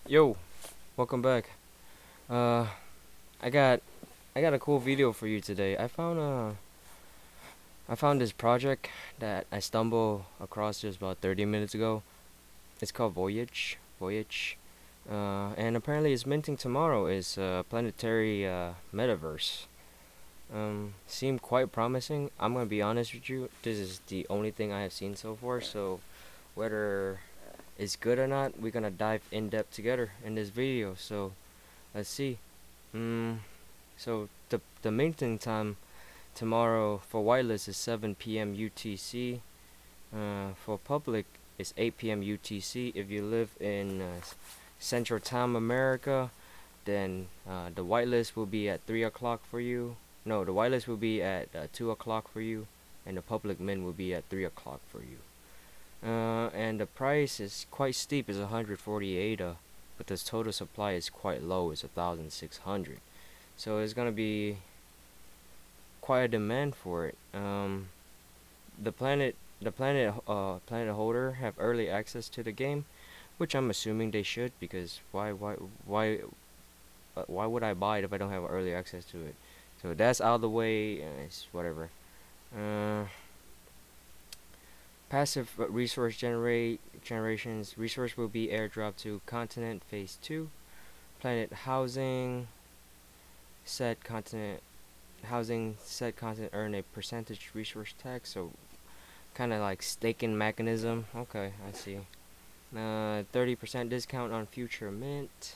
Yo, welcome back. Uh, I got I got a cool video for you today. I found this project that I stumbled across just about 30 minutes ago. It's called Voyage. Voyage. And apparently it's minting tomorrow. It's a planetary metaverse. Seemed quite promising. I'm gonna be honest with you. This is the only thing I have seen so far. So whether it's good or not, we're gonna dive in depth together in this video. So let's see. Mm, so the minting time tomorrow for wireless is 7 p.m. UTC. For public it's 8 p.m. UTC. If you live in Central Time America, then the whitelist will be at 3 o'clock for you. No, the whitelist will be at 2 o'clock for you, and the public min will be at 3 o'clock for you. And the price is quite steep, it's 148, but the total supply is quite low, it's 1,600. So it's gonna be quite a demand for it. The planet holder have early access to the game, which I'm assuming they should, because why would I buy it if I don't have early access to it? So that's out of the way. It's whatever. Uh, Passive resource generations. Resource will be airdropped to continent phase 2. Planet housing. Set continent earn a percentage resource tax. So kind of like staking mechanism. Okay, I see. 30% discount on future mint.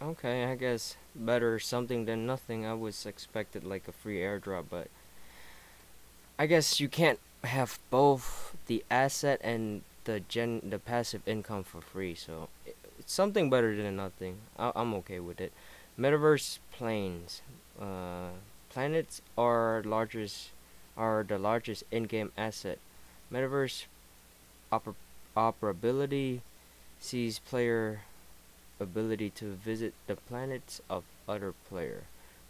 Okay, I guess better something than nothing. I was expected like a free airdrop, but I guess you can't have both the asset and the passive income for free. So it's something better than nothing. I'm okay with it. Metaverse planes. Planets are the largest in-game asset. Metaverse oper- operability sees player ability to visit the planets of other player.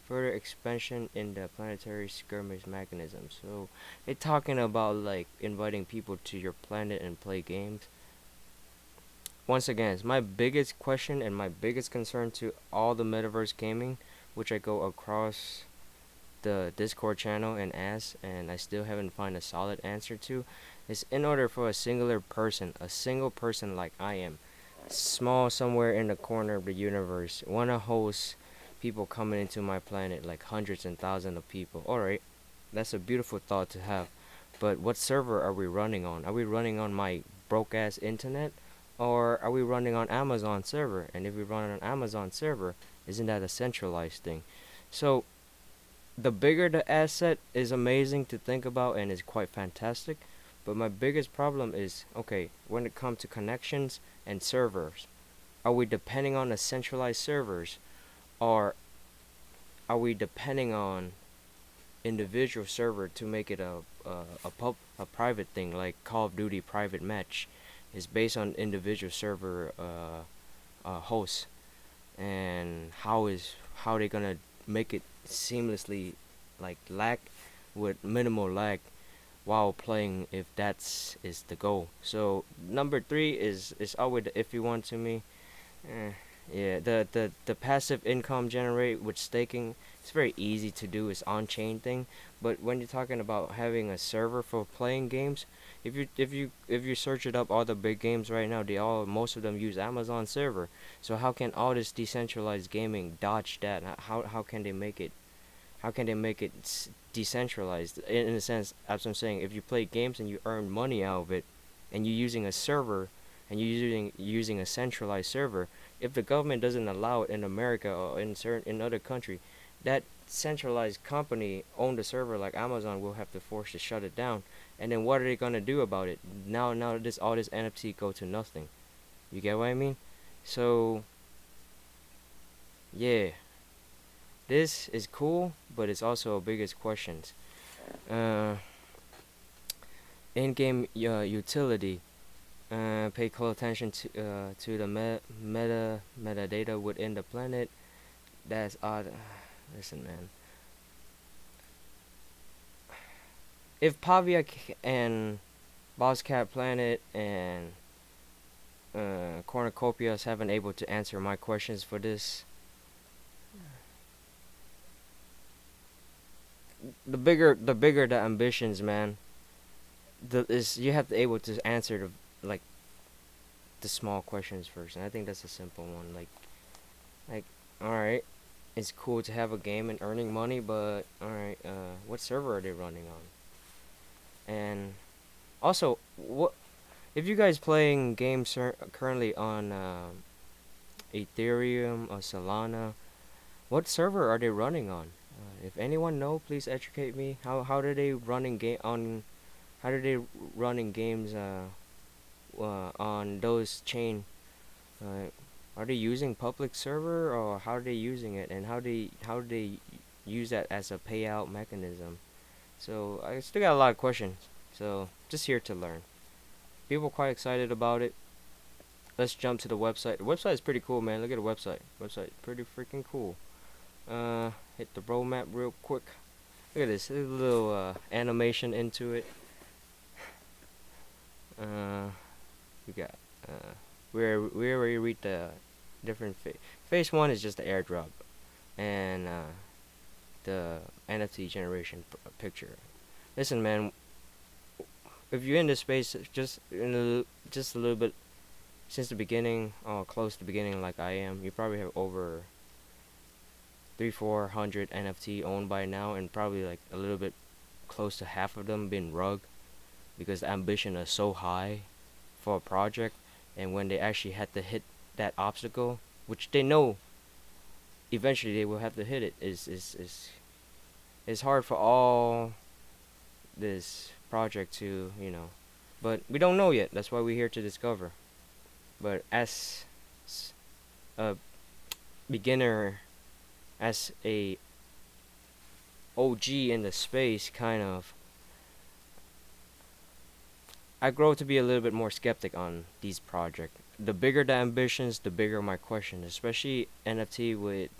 Further expansion in the planetary skirmish mechanism. So they're talking about like inviting people to your planet and play games. Once again, it's my biggest question and my biggest concern to all the metaverse gaming, which I go across the Discord channel and ask, and I still haven't found a solid answer to, is in order for a single person like I am, small somewhere in the corner of the universe, wanna host people coming into my planet, like hundreds and thousands of people. Alright, that's a beautiful thought to have. But what server are we running on? Are we running on my broke ass internet? Or are we running on Amazon server? And if we run on Amazon server, isn't that a centralized thing? So the bigger the asset is amazing to think about and is quite fantastic. But my biggest problem is, okay, when it comes to connections and servers, are we depending on the centralized servers, or are we depending on individual server to make it a private thing, like Call of Duty private match is based on individual server hosts, and how they gonna make it seamlessly, like lag with minimal lag while playing, if that's is the goal. So number 3 is always the iffy one to me. Eh, yeah, the passive income generate with staking, it's very easy to do. It's on chain thing, but when you're talking about having a server for playing games, if you search it up, all the big games right now, most of them use Amazon server. So how can all this decentralized gaming dodge that? How can they make it? How can they make it decentralized? In a sense, as I'm saying, if you play games and you earn money out of it, and you're using a server, and you're using a centralized server, if the government doesn't allow it in America or in other country, that centralized company owned the server like Amazon will have to force to shut it down. And then what are they gonna do about it? Now this all this NFT go to nothing. You get what I mean? So yeah, this is cool, but it's also a biggest questions. Uh, In-game utility. Pay close attention to the metadata within the planet. That's odd. Listen, man. If Pavia and Boss Cat Planet and Copias haven't able to answer my questions for this. The bigger the ambitions, man. The is you have to able to answer like the small questions first, and I think that's a simple one. Like, all right, it's cool to have a game and earning money, but all right, what server are they running on? And also, what if you guys playing games currently on Ethereum or Solana? What server are they running on? If anyone know, please educate me. How do they running game on? How do they running games on those chain? Uh, are they using public server or how are they using it, and how do they use that as a payout mechanism? So I still got a lot of questions. So just here to learn. People quite excited about it. Let's jump to the website. The website is pretty cool, man. Look at the website. Website pretty freaking cool. Hit the roadmap real quick. Look at this. There's a little animation into it. Uh, we got we already read the different phase one is just the airdrop and the NFT generation picture. Listen, man. If you're in this space, just a little bit since the beginning, or close to the beginning, like I am, you probably have over 300-400 NFT owned by now, and probably like a little bit close to half of them been rug because the ambition is so high for a project, and when they actually had to hit that obstacle, which they know eventually they will have to hit it, is hard for all this project to but we don't know yet. That's why we're here to discover. But as a beginner, as a OG in the space, kind of, I grow to be a little bit more skeptic on these projects. The bigger the ambitions, the bigger my question, especially NFT with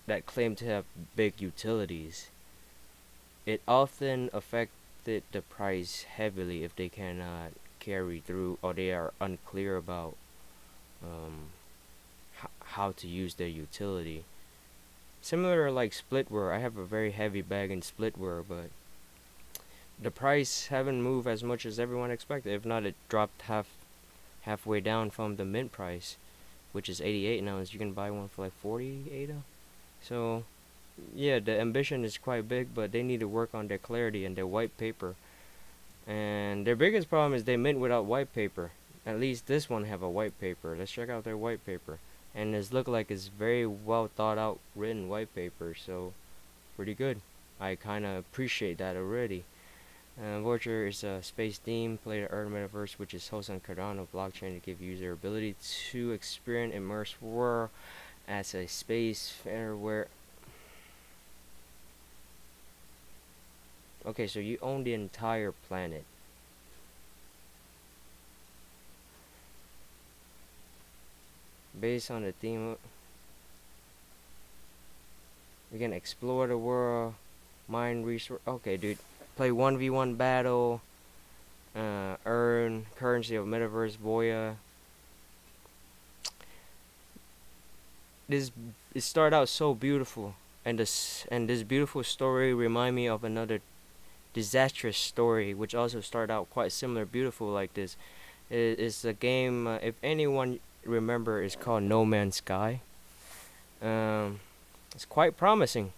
that claim to have big utilities. It often affected the price heavily if they cannot carry through or they are unclear about um, how to use their utility. Similar like splitware, I have a very heavy bag in splitware, but the price haven't moved as much as everyone expected. If not, it dropped halfway down from the mint price, which is 88 now. As you can buy one for like 48. So yeah, the ambition is quite big, but they need to work on their clarity and their white paper. And their biggest problem is they mint without white paper. At least this one have a white paper. Let's check out their white paper. And it's look like it's very well thought out written white paper, so pretty good. I kinda appreciate that already. Voyage is a space theme, play the Earth metaverse, which is hosted on Cardano blockchain to give user ability to experience immersive world as a space fair where. Okay, so you own the entire planet. Based on the theme, we can explore the world, mine resource. Okay, dude, play 1v1 battle, earn currency of metaverse Voyage. This it started out so beautiful, and this beautiful story remind me of another disastrous story, which also started out quite similar, beautiful like this. It's a game. If anyone remember, is called No Man's Sky. Um, it's quite promising,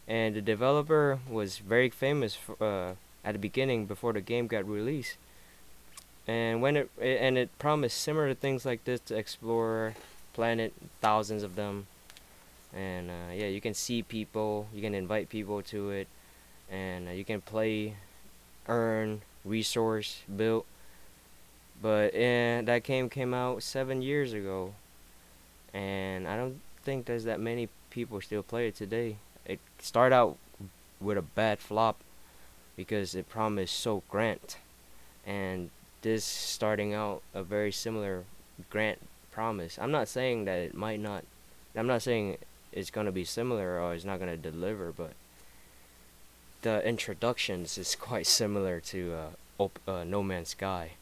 and the developer was very famous at the beginning before the game got released. And when it promised similar things like this to explore planet, thousands of them, and yeah, you can see people, you can invite people to it, and you can play, earn, resource, build. But that game came out 7 years ago, and I don't think there's that many people still play it today. It started out with a bad flop because it promised so grant, and this starting out a very similar grant promise. I'm not saying that it might not. I'm not saying it's gonna be similar or it's not gonna deliver, but the introductions is quite similar to No Man's Sky.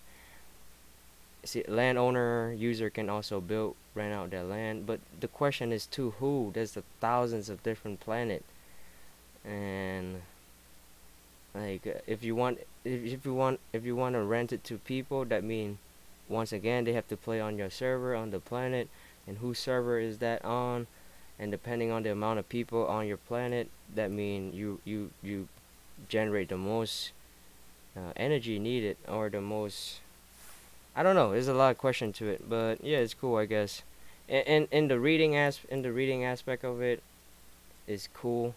See, landowner user can also build rent out their land, but the question is to who? There's the thousands of different planet, and like if you want to rent it to people, that mean once again they have to play on your server on the planet, and whose server is that on, and depending on the amount of people on your planet, that mean you generate the most energy needed or the most. I don't know. There's a lot of question to it, but yeah, it's cool, I guess. And in the reading aspect of it is cool.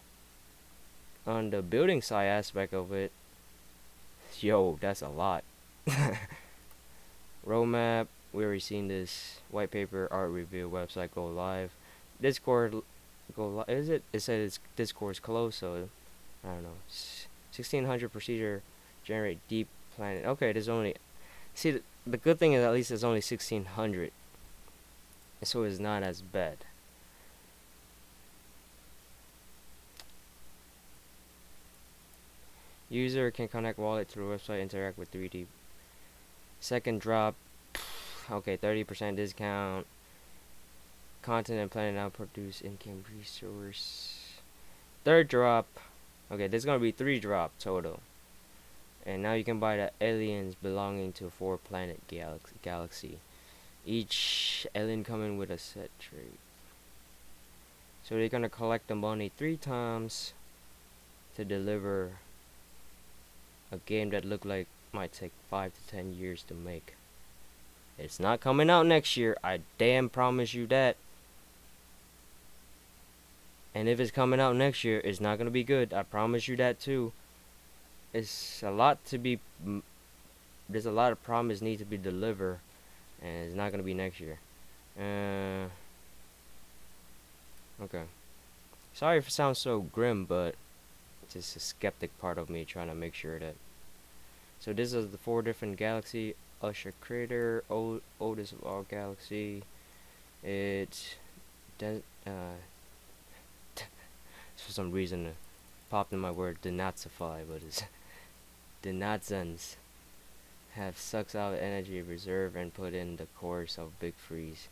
On the building side aspect of it, yo, that's a lot. Roadmap. We already seen this white paper art review website go live. Discord go live. Is it? It said it's Discord's closed, so I don't know. 1600 procedure generate deep planet. Okay, there's only. See, the good thing is at least there's only 1600, so it's not as bad. User can connect wallet through website, interact with 3D. Second drop, okay, 30% discount. Content and planet now produce in-game resource. Third drop, okay, there's gonna be 3 drop total. And now you can buy the aliens belonging to 4 planet galaxy. Each alien coming with a set trait. So they're gonna collect the money 3 times to deliver a game that look like might take 5 to 10 years to make. It's not coming out next year. I damn promise you that. And if it's coming out next year, it's not gonna be good. I promise you that too. It's a lot to be. There's a lot of promise need to be delivered, and it's not gonna be next year. Okay. Sorry if it sounds so grim, but it's just a skeptic part of me trying to make sure that. So this is the 4 different galaxy. Usher Crater, oldest of all galaxy. It's for some reason it popped in my word denazify, but it's denazens have sucks out energy reserve and put in the course of Big Freeze.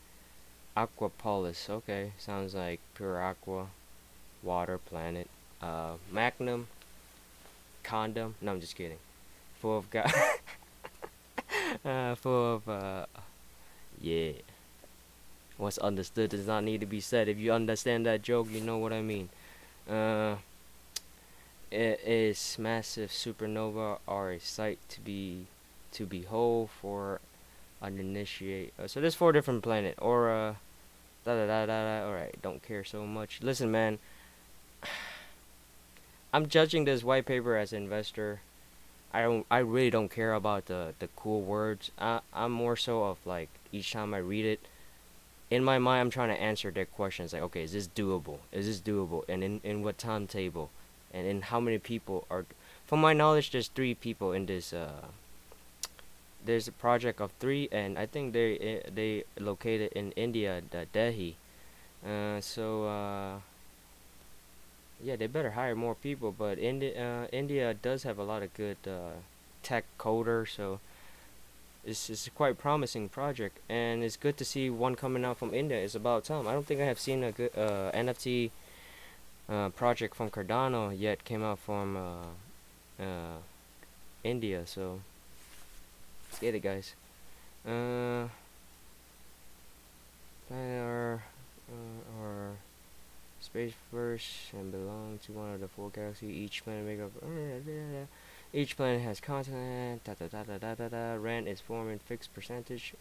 Aquapolis, okay, sounds like pure aqua, water planet. Magnum, condom. No, I'm just kidding. Full of full of yeah. What's understood does not need to be said. If you understand that joke, you know what I mean. Uh, it is massive supernova are a sight to behold for uninitiate. So there's 4 different planet. Aura, da da da da da. All right, don't care so much. Listen, man. I'm judging this white paper as an investor. I really don't care about the cool words. I'm more so of like each time I read it, in my mind I'm trying to answer their questions like, okay, is this doable? Is this doable? And in what timetable? And in how many people are? From my knowledge, there's 3 people in this. There's a project of 3, and I think they located in India, the Delhi. So yeah, they better hire more people. But India does have a lot of good tech coder, so it's a quite promising project, and it's good to see one coming out from India. It's about time. I don't think I have seen a good NFT project from Cardano yet came out from India. So let's get it, guys. Planet or space first and belong to one of the 4 galaxies. Each planet make up. Each planet has continent. Da da da da da da da. Rent is forming fixed percentage.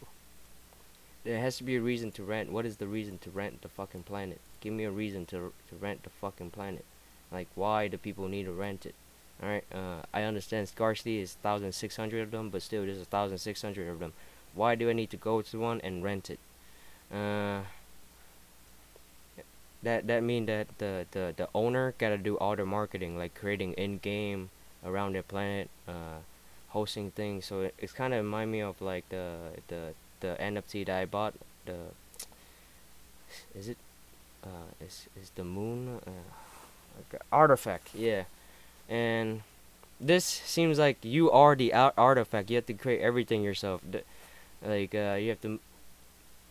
There has to be a reason to rent. What is the reason to rent the fucking planet? Give me a reason to rent the fucking planet. Like, why do people need to rent it? Alright, I understand scarcity is 1,600 of them, but still there's 1,600 of them. Why do I need to go to one and rent it? That mean that the owner gotta do all the marketing, like creating in-game around their planet, hosting things. So it's kind of remind me of like the NFT that I bought. The is it is the moon like artifact? Yeah, and this seems like you are the artifact. You have to create everything yourself. Like you have to.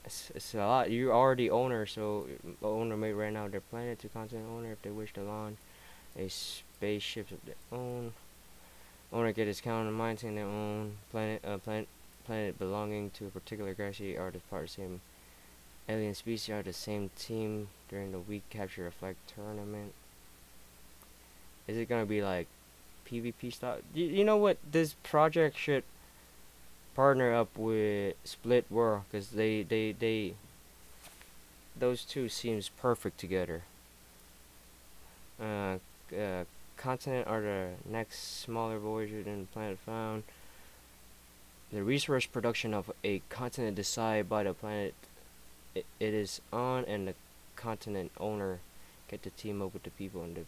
It's a lot. You're already owner, so owner may rent out their planet to continent owner if they wish to launch a spaceship of their own. Owner get discount on maintain their own planet belonging to a particular galaxy are the part of the same alien species are the same team during the week capture a flag tournament. Is it gonna be like PvP style? You know what? This project should partner up with Split World because they those two seems perfect together. Uh, continent are the next smaller Voyager than the planet found. The resource production of a continent decided by the planet it is on, and the continent owner get to team up with the people in the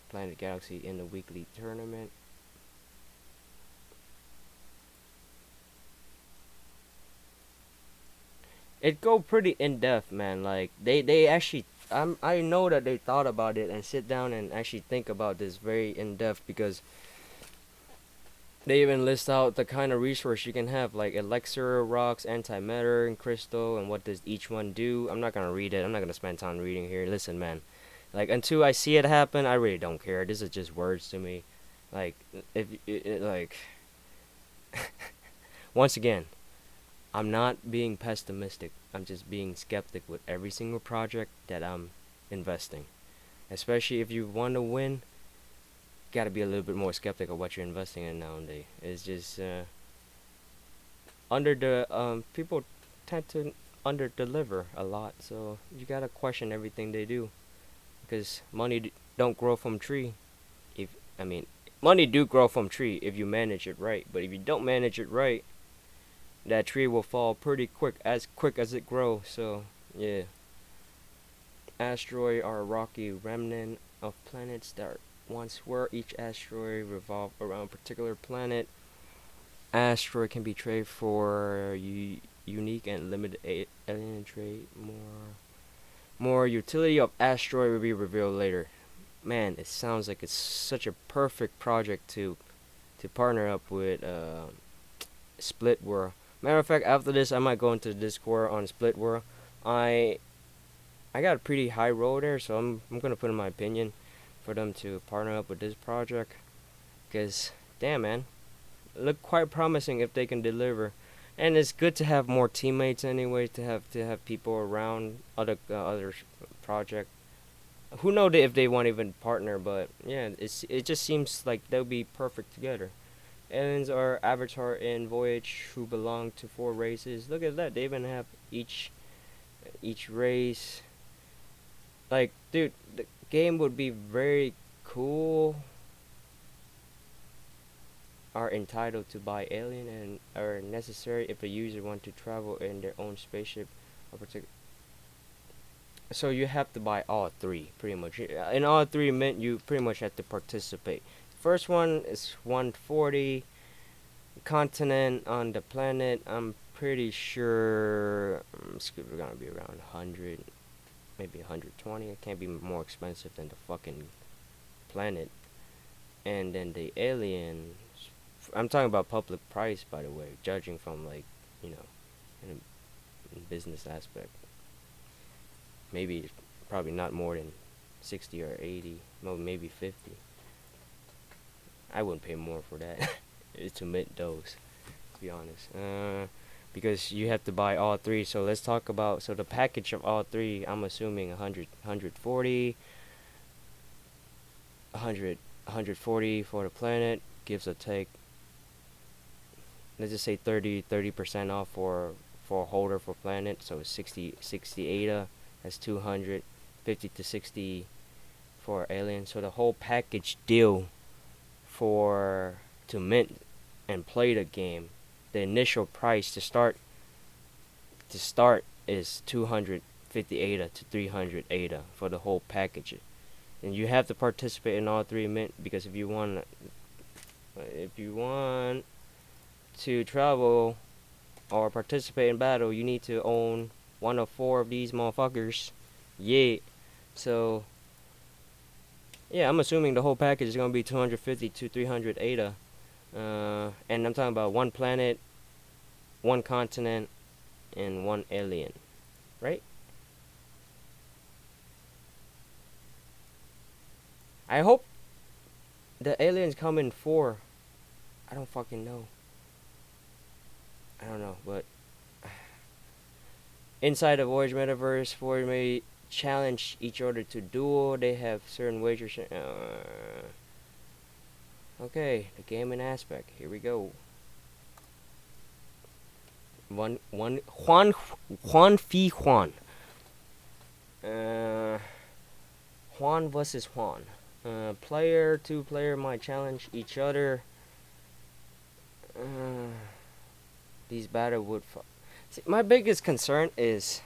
planet galaxy in the weekly tournament. It go pretty in depth, man. Like they actually, I know that they thought about it and sit down and actually think about this very in depth because they even list out the kind of resource you can have, like elixir, rocks, antimatter, and crystal, and what does each one do. I'm not gonna read it. I'm not gonna spend time reading here. Listen, man. Like until I see it happen, I really don't care. This is just words to me. Like if like once again, I'm not being pessimistic. I'm just being skeptic with every single project that I'm investing. Especially if you want to win, got to be a little bit more skeptical of what you're investing in nowadays. It's just under the people tend to under deliver a lot, so you gotta question everything they do because don't grow from tree. If I mean, money do grow from tree if you manage it right, but if you don't manage it right, that tree will fall pretty quick as it grows. So yeah, asteroid are a rocky remnant of planets that once were. Each asteroid revolved around a particular planet. Asteroid can be traded for unique and limited alien trade. More utility of asteroid will be revealed later. Man, it sounds like it's such a perfect project to partner up with Split World. Matter of fact, after this, I might go into the Discord on Split World. I got a pretty high roll there, so I'm gonna put in my opinion for them to partner up with this project. Cause damn man, look quite promising if they can deliver. And it's good to have more teammates anyway. To have people around other project. Who knows if they want to even partner? But yeah, it just seems like they'll be perfect together. Aliens are avatar in Voyage who belong to 4 races. Look at that. They even have each race. Like, dude, the game would be very cool. Are entitled to buy alien and are necessary if a user want to travel in their own spaceship or particular. So you have to buy all 3 pretty much. In all 3 meant you pretty much have to participate. First one is 140 continent on the planet. I'm pretty sure it's gonna be around 100, maybe 120. It can't be more expensive than the fucking planet. And then the alien, I'm talking about public price, by the way, judging from like, you know, in business aspect. Maybe probably not more than 60 or 80, maybe 50. I wouldn't pay more for that to mint those, to be honest. Because you have to buy all 3. So let's talk about the package of all 3. I'm assuming 100, 140, 140 for the planet gives a take. Let's just say 30% off for a holder for planet. So it's 60 ADA. That's 200, 50 to 60 for alien. So the whole package deal to mint and play the game, the initial price to start is 250 ADA to 300 ADA for the whole package. And you have to participate in all 3 mint because if you want to travel or participate in battle, you need to own one of 4 of these motherfuckers. Yeah. So yeah, I'm assuming the whole package is gonna be 250 to 300 ADA. And I'm talking about one planet. one continent and one alien, right? I hope the aliens come in four. I don't fucking know. I don't know, but inside the Voyage metaverse, Voyage may challenge each other to duel. They have certain wagers. Okay, the gaming aspect. Here we go. Juan v Juan. Uh, Juan versus Juan. Two player might challenge each other. These battle would. See, my biggest concern is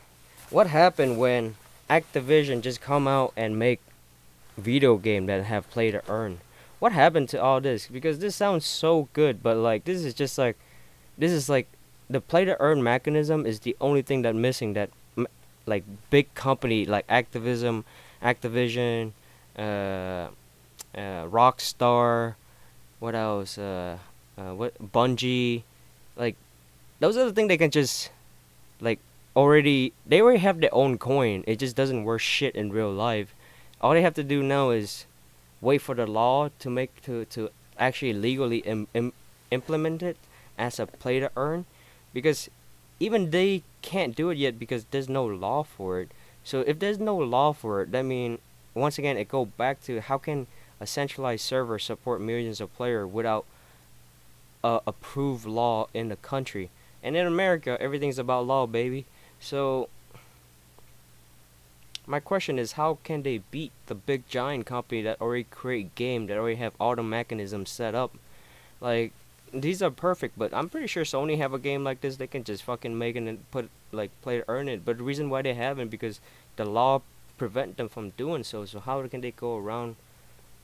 what happened when Activision just come out and make video game that have play to earn. What happened to all this? Because this sounds so good, but like this is like the play to earn mechanism is the only thing that missing that like big company like Activision, uh, Rockstar, what else? What Bungie, like those are the things they can just like they already have their own coin. It just doesn't worth shit in real life. All they have to do now is wait for the law to make to actually legally implement it as a play to earn, because even they can't do it yet because there's no law for it. So if there's no law for it, that mean once again it go back to how can a centralized server support millions of players without a approved law in the country? And in America, everything's about law, baby. So my question is, how can they beat the big giant company that already create game, that already have all the mechanisms set up? Like, these are perfect, but I'm pretty sure Sony have a game like this. They can just fucking make it and put like play to earn it. But the reason why they haven't, because the law prevent them from doing so. So how can they go around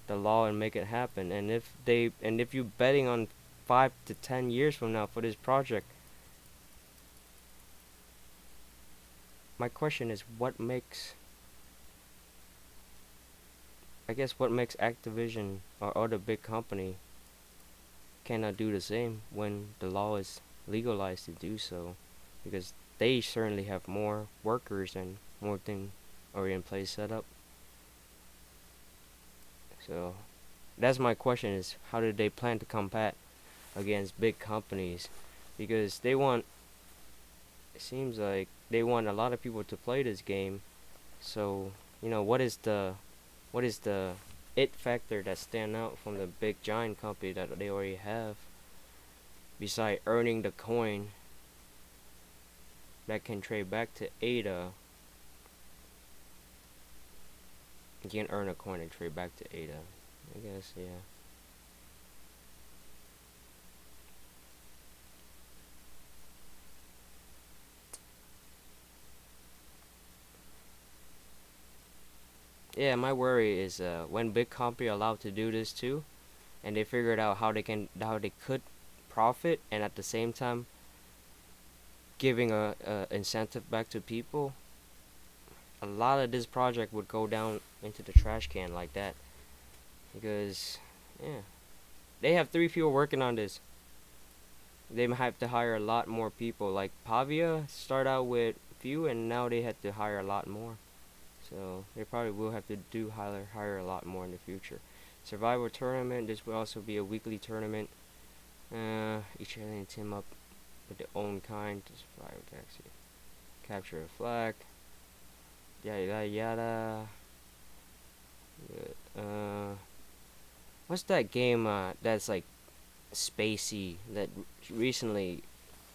the law and make it happen? And if you betting on 5 to 10 years from now for this project, my question is, what makes Activision or other big company cannot do the same when the law is legalized to do so? Because they certainly have more workers and more things already in place set up. So that's my question, is how did they plan to combat against big companies? Because it seems like they want a lot of people to play this game. So, what is the it factor that stand out from the big giant company that they already have, beside earning the coin that can trade back to ADA? You can earn a coin and trade back to ADA, I guess. Yeah. Yeah, my worry is when big company are allowed to do this too, and they figured out how they could profit, and at the same time giving a incentive back to people, a lot of this project would go down into the trash can like that. Because yeah, they have 3 people working on this. They might have to hire a lot more people. Like Pavia start out with few, and now they had to hire a lot more. So they probably will have to hire a lot more in the future. Survival tournament. This will also be a weekly tournament. Each alien team up with their own kind to survive a galaxy. Capture a flag. Yada yada. What's that game that's like spacey that recently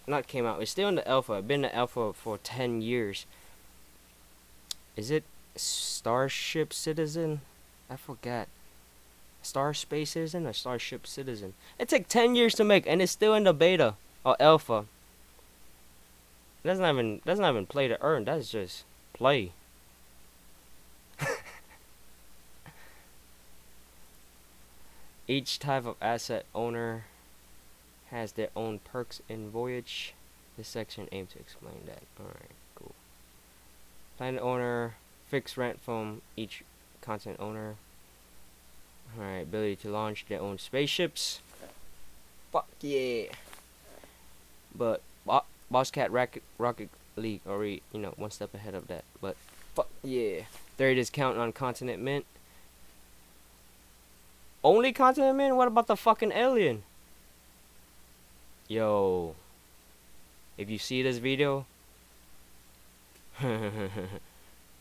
not came out? It's still in the alpha. It's been in the alpha for 10 years. Is it Starship Citizen? I forgot. Star Space Citizen or Starship Citizen? It took 10 years to make, and it's still in the beta or alpha. That's not even play to earn. That's just play. Each type of asset owner has their own perks in Voyage. This section aims to explain that. Alright, cool. Planet owner, fixed rent from each continent owner. Alright, ability to launch their own spaceships. Fuck yeah. But Boss Cat Rocket League already, one step ahead of that. But fuck yeah, 30 discount on Continent Mint. Only Continent Mint? What about the fucking alien? Yo, if you see this video,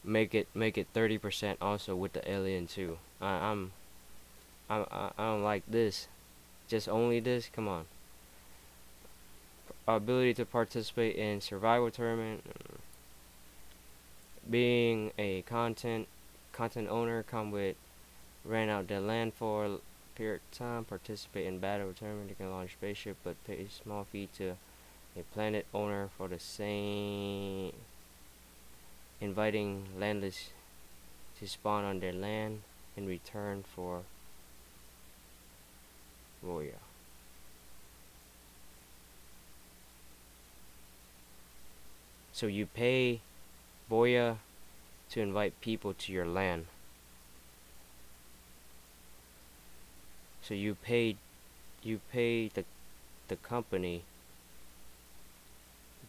make it 30% also with the alien too. I don't like this. Just only this. Come on. Ability to participate in survival tournament. Being a content owner, come with rent out their land for a period of time. Participate in battle tournament. They can launch spaceship, but pay a small fee to a planet owner for the same. Inviting landless to spawn on their land in return for Voyage. So you pay Voyage to invite people to your land. So you pay the company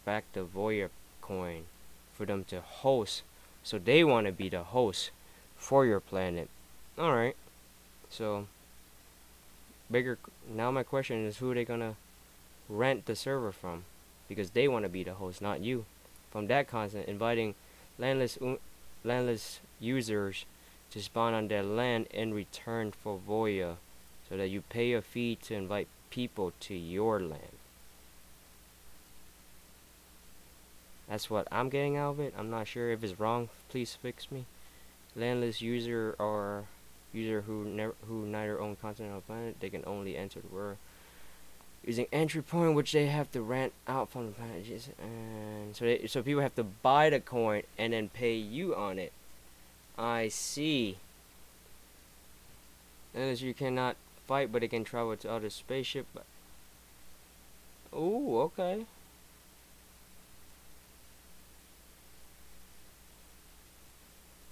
back the Voyage coin for them to host. So they want to be the host for your planet. Alright. So now my question is, who are they gonna rent the server from? Because they want to be the host, not you. From that content, inviting landless users to spawn on their land in return for Voyage, so that you pay a fee to invite people to your land. That's what I'm getting out of it. I'm not sure if it's wrong. Please fix me. Landless user or user who neither own content on the planet. They can only enter the world using entry point, which they have to rent out from the planet. And so people have to buy the coin and then pay you on it. I see. Unless you cannot fight, but they can travel to other spaceship. Ooh, okay.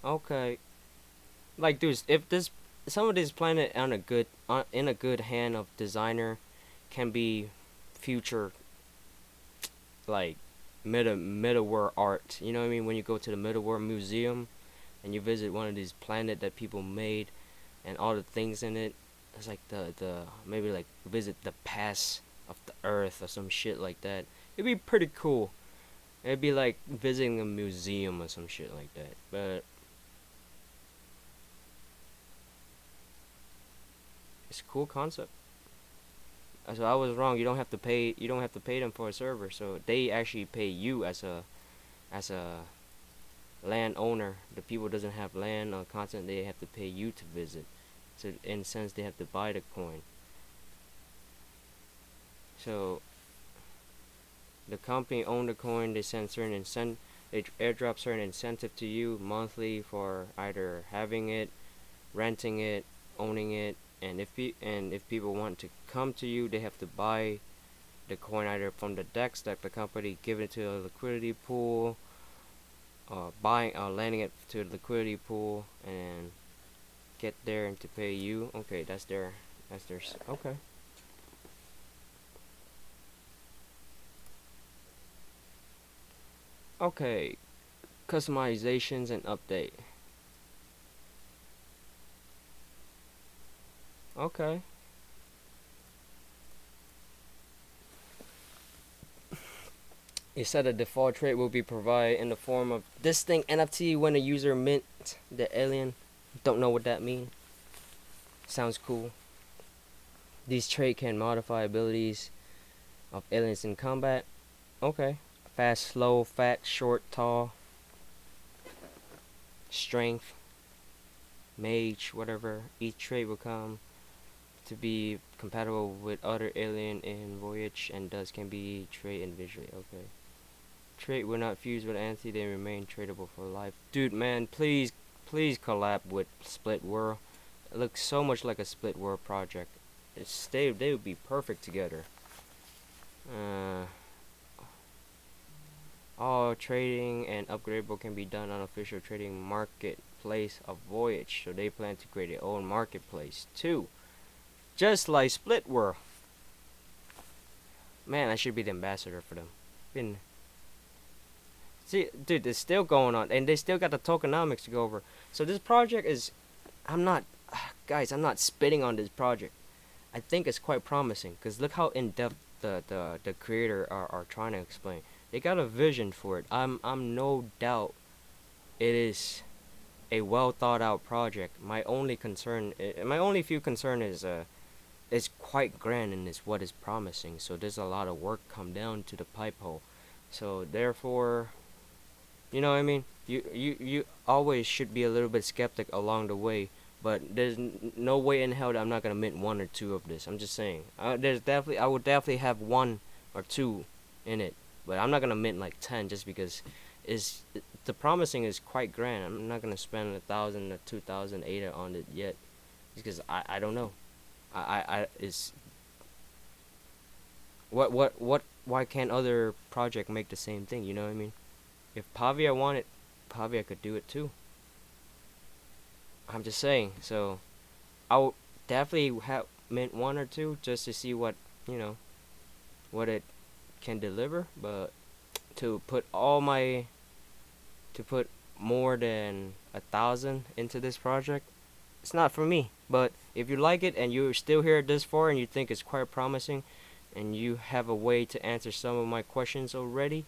Okay. Like, dude, if some of this planet in a good hand of designer can be future, like, middleware art. You know what I mean? When you go to the middleware museum and you visit one of these planet that people made and all the things in it, it's like the maybe like visit the past of the earth or some shit like that. It'd be pretty cool. It'd be like visiting a museum or some shit like that. But it's a cool concept. So I was wrong. You don't have to pay. You don't have to pay them for a server. So they actually pay you as a land owner. The people doesn't have land or content. They have to pay you to visit. So in a sense, they have to buy the coin. So the company own the coin. They send certain they airdrop certain incentive to you monthly for either having it, renting it, owning it. And if people want to come to you, they have to buy the coin either from the DEX that the company give it to a liquidity pool, landing it to the liquidity pool, and get there and to pay you. Okay, that's their okay. Okay, customizations and update. Okay. It said a default trait will be provided in the form of distinct NFT when a user mint the alien. Don't know what that means. Sounds cool. These traits can modify abilities of aliens in combat. Okay. Fast, slow, fat, short, tall. Strength. Mage, whatever. Each trait will come to be compatible with other alien in Voyage and thus can be trait individually. Okay. Trait will not fuse with anti, they remain tradable for life. Dude, man, please collab with Split World. It looks so much like a Split World project. They would be perfect together. All trading and upgradable can be done on official trading marketplace of Voyage. So they plan to create their own marketplace too. Just like Split World. Man, I should be the ambassador for them. fucking see, dude, it's still going on, and they still got the tokenomics to go over. So this project is, I'm not, guys, I'm not spitting on this project. I think it's quite promising because look how in depth the creator are trying to explain. They got a vision for it. I'm no doubt it is a well thought out project. My only concern, my only few concern is it's quite grand and is what is promising. So there's a lot of work come down to the pipe hole. So therefore, you know what I mean? You always should be a little bit skeptic along the way, but there's no way in hell that I'm not gonna mint one or two of this. I'm just saying. I would definitely have one or two in it, but I'm not gonna mint like 10 just because the promising is quite grand. I'm not gonna spend 1,000 or 2,000 ADA on it yet, because I don't know. I is what why can't other project make the same thing? You know what I mean? If Pavia wanted, Pavia could do it too. I'm just saying. So I would definitely have mint one or two just to see what you know what it can deliver. But to put all my to put more than 1,000 into this project, it's not for me. But if you like it and you're still here this far and you think it's quite promising, and you have a way to answer some of my questions already,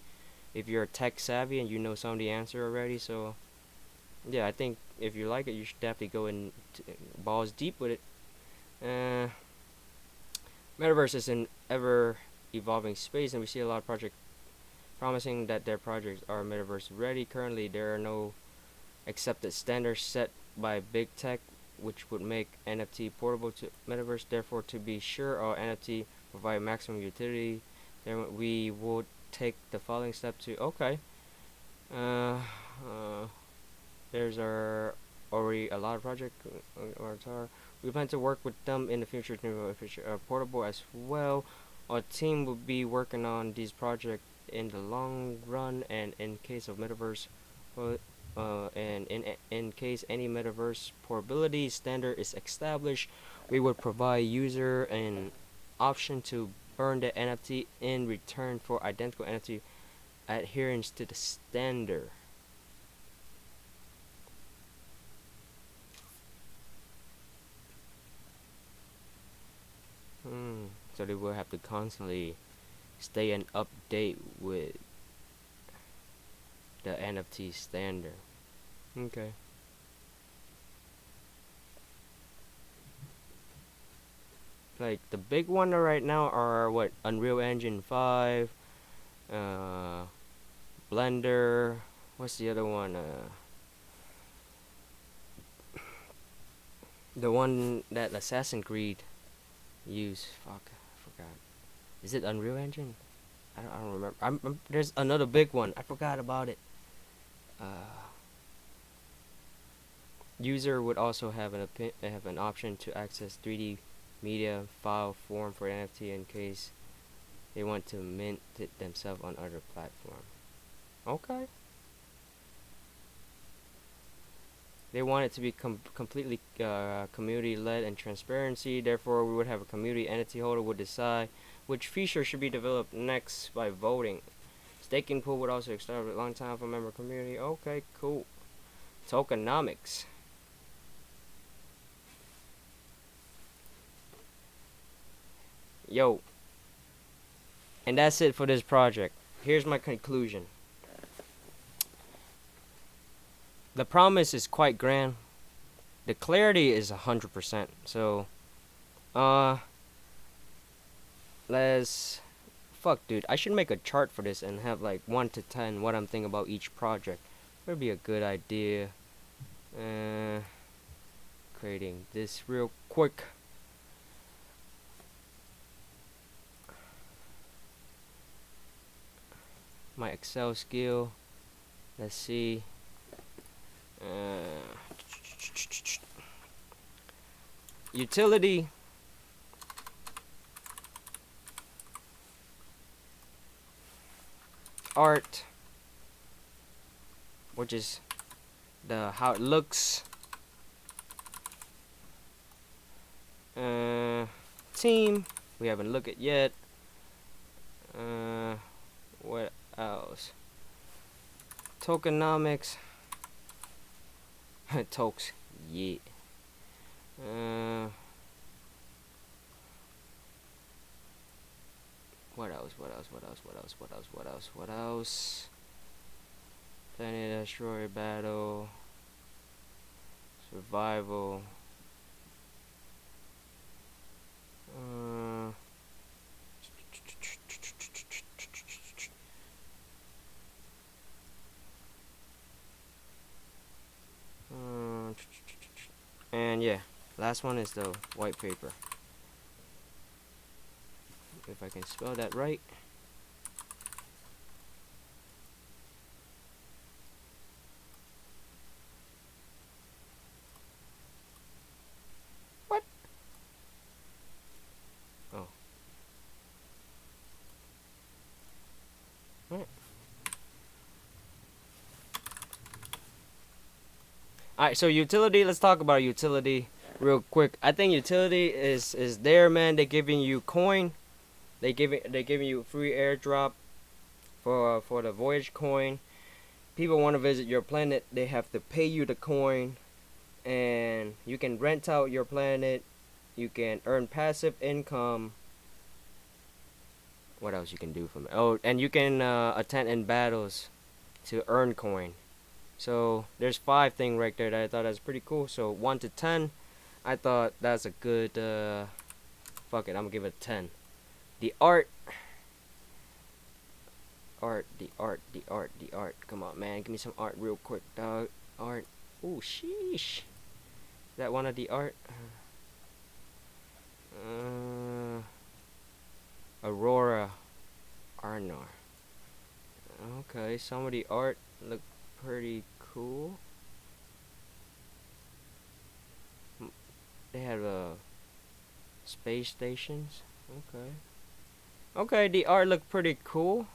if you're tech savvy and you know some of the answer already, so yeah, I think if you like it, you should definitely go in balls deep with it. Uh, Metaverse is an ever evolving space, and we see a lot of projects promising that their projects are metaverse ready. Currently, there are no accepted standards set by big tech, which would make NFT portable to metaverse. Therefore, to be sure our NFT provide maximum utility, then we would take the following step to uh, uh there's already a lot of project we plan to work with them in the future to portable as well. Our team will be working on these projects in the long run, and in case of metaverse and in case any metaverse portability standard is established, we would provide user an option to burn the NFT in return for identical NFT adherence to the standard. So they will have to constantly stay and update with the NFT standard. Okay. Like the big one right now are what, Unreal Engine 5, Blender. What's the other one? The one that Assassin's Creed use. Fuck, I forgot. Is it Unreal Engine? I don't remember. There's another big one. I forgot about it. User would also have an option to access 3D media file form for NFT in case they want to mint it themselves on other platform. Okay. They want it to be completely community led and transparency. Therefore, we would have a community entity holder would decide which feature should be developed next by voting. Staking pool would also establish a long time for member community. Okay, cool. Tokenomics. Yo. And that's it for this project. Here's my conclusion. The promise is quite grand. The clarity is 100%. So, let's... Fuck, dude. I should make a chart for this and have like 1 to 10 what I'm thinking about each project. Would be a good idea. Creating this real quick. My Excel skill. Let's see. Utility. Art, which is the how it looks. Team, we haven't looked at yet. What tokenomics. Tokes. Yeah. What else? What else? What else? What else? What else? What else? What else? Planet Asteroid Battle. Survival. And yeah, last one is the white paper. If I can spell that right. What? Oh. Alright. Alright, so utility, let's talk about utility real quick. I think utility is there, man. They're giving you coin. They're giving you free airdrop for the Voyage coin. People want to visit your planet, they have to pay you the coin, and you can rent out your planet. You can earn passive income. What else you can do from it? Oh, and you can attend in battles to earn coin. So there's 5 things right there that I thought was pretty cool. So 1 to 10, I thought that's a good. Fuck it, I'm gonna give it a 10. The art. The art. Come on, man, give me some art real quick, dog. Art. Ooh, sheesh. Is that one of the art? Aurora Arnor. Okay, some of the art look pretty cool. They have space stations. Okay. Okay, the art look pretty cool.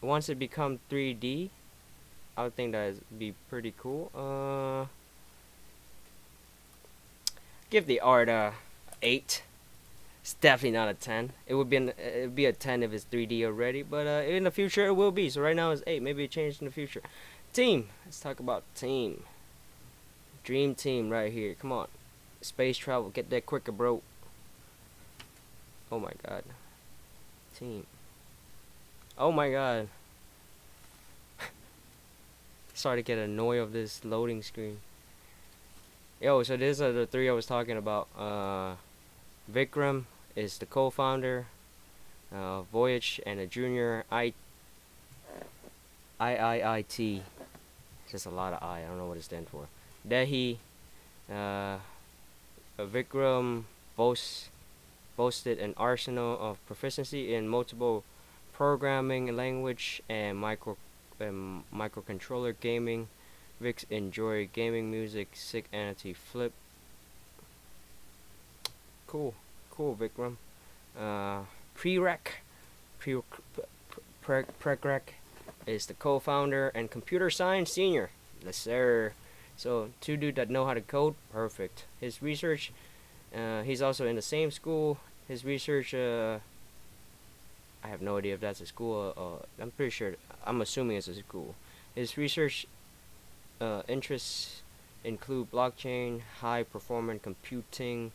Once it becomes 3D, I would think that'd be pretty cool. Give the art a 8. It's definitely not a 10. It'd be a 10 if it's 3D already, but in the future it will be. So right now it's 8. Maybe it changed in the future. Team. Let's talk about team. Dream team right here. Come on. Space travel. Get that quicker, bro. Oh my god. Team. Oh my god. Started to get annoyed of this loading screen. Yo, so these are the 3 I was talking about. Vikram is the co-founder. Voyage and a junior IIIT. Just a lot of I don't know what it stands for. Dehi. Vikram boasted an arsenal of proficiency in multiple programming language and microcontroller gaming. Vix enjoy gaming music, sick anti flip. Cool, Vikram. Pregrec is the co-founder and computer science senior. Yes, sir. So 2 dudes that know how to code, perfect. His research, he's also in the same school. His research, I have no idea if that's a school. I'm pretty sure. I'm assuming it's a school. His research interests include blockchain, high performance computing.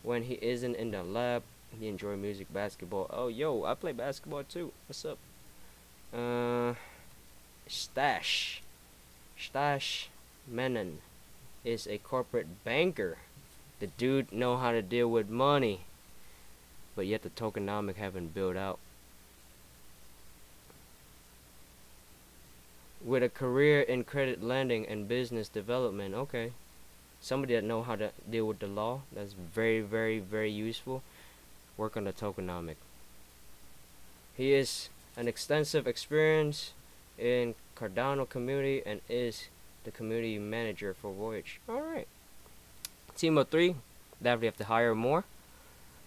When he isn't in the lab, he enjoys music, basketball. Oh, yo, I play basketball too. What's up? Stash Menon is a corporate banker. The dude know how to deal with money, but yet the tokenomic haven't built out. With a career in credit lending and business development. Okay. Somebody that know how to deal with the law. That's very, very, very useful. Work on the tokenomic. He is an extensive experience in Cardano community and is the community manager for Voyage. Alright. Team of 3. Definitely have to hire more.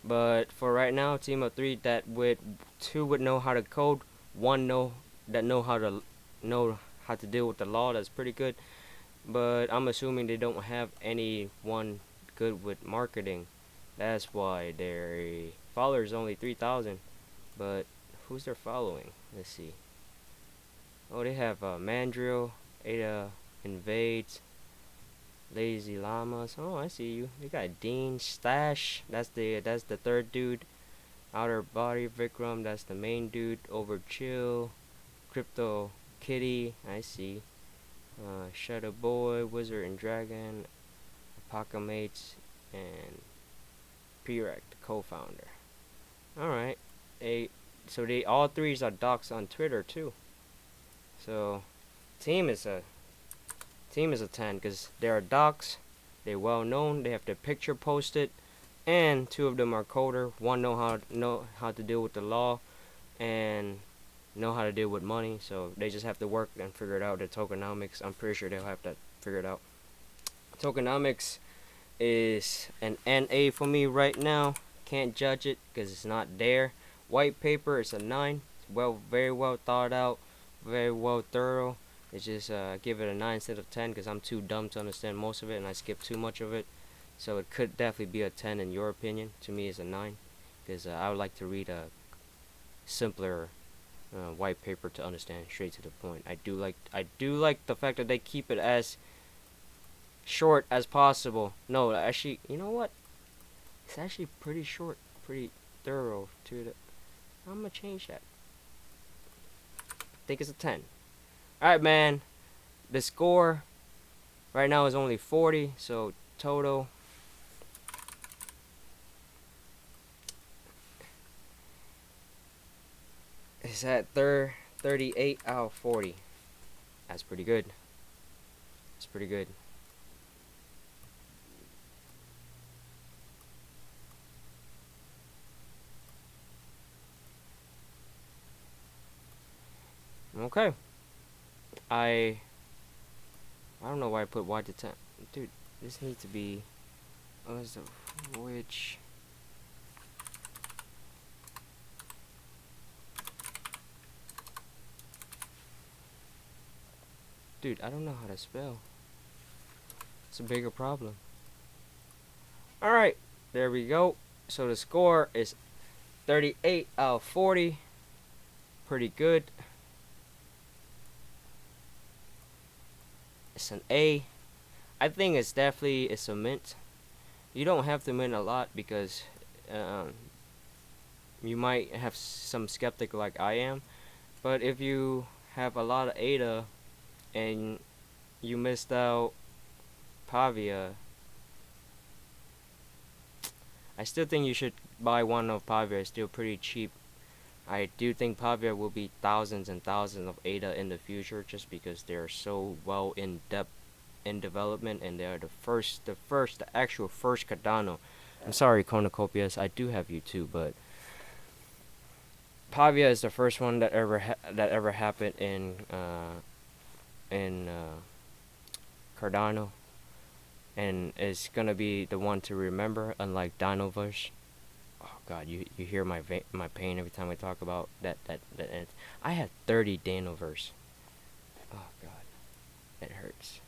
But for right now, team of 3 that with 2 would know how to code, 1 know how to deal with the law. That's pretty good. But I'm assuming they don't have anyone good with marketing. That's why their followers only 3,000. But who's they're following? Let's see. Oh, they have Mandrill, Ada Invades, Lazy Llamas. Oh, I see you. They got Dean Stash. That's the third dude. Outer Body Vikram. That's the main dude. Over Chill, Crypto Kitty. I see. Shadow Boy, Wizard and Dragon, Apocalypse, and Pirek, the co-founder. All right. They so they all threes are docs on Twitter too. So team is a team is a 10 because they are docs. They're well known. They have their picture posted, and two of them are coder. One know how to deal with the law, and know how to deal with money. So they just have to work and figure it out. The tokenomics, I'm pretty sure they'll have that figured out. Tokenomics is an NA for me right now. Can't judge it because it's not there. White paper is a 9. Very well thought out, very well thorough. It's just give it a 9 instead of 10 because I'm too dumb to understand most of it and I skip too much of it. So it could definitely be a 10 in your opinion. To me, it's a 9 because I would like to read a simpler white paper to understand straight to the point. I do like the fact that they keep it as short as possible. No, actually, you know what? It's actually pretty short, pretty thorough to the. I'm gonna change that. I think it's a 10. Alright, man. The score right now is only 40, so total. Is at 38 out of 40. That's pretty good. That's pretty good. Okay. I don't know why I put wide to 10. Dude, this needs to be. What is the Voyage? Dude, I don't know how to spell. It's a bigger problem. Alright, there we go. So the score is 38 out of 40. Pretty good. It's an A. I think it's a mint. You don't have to mint a lot because you might have some skeptic like I am. But if you have a lot of ADA and you missed out Pavia, I still think you should buy one of Pavia. It's still pretty cheap. I do think Pavia will be thousands and thousands of ADA in the future just because they're so well in depth in development and they're the actual first Cardano. I'm sorry, Cornucopias, I do have you too, but Pavia is the first one that ever happened in Cardano, and it's gonna be the one to remember, unlike Dinoverse. Oh God, you hear my pain every time I talk about that. I had 30 Danoverse. Oh God, it hurts.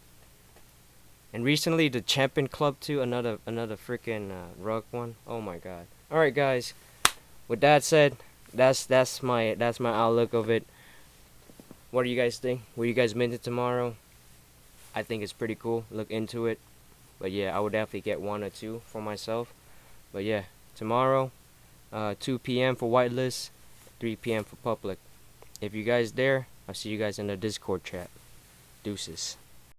And recently the Champion Club too, another freaking rug one. Oh my God. All right, guys. With that said, that's my outlook of it. What do you guys think? Will you guys mint it tomorrow? I think it's pretty cool. Look into it. But yeah, I would definitely get 1 or 2 for myself. But yeah, tomorrow, 2 p.m. for whitelist, 3 p.m. for public. If you guys there, I'll see you guys in the Discord chat. Deuces.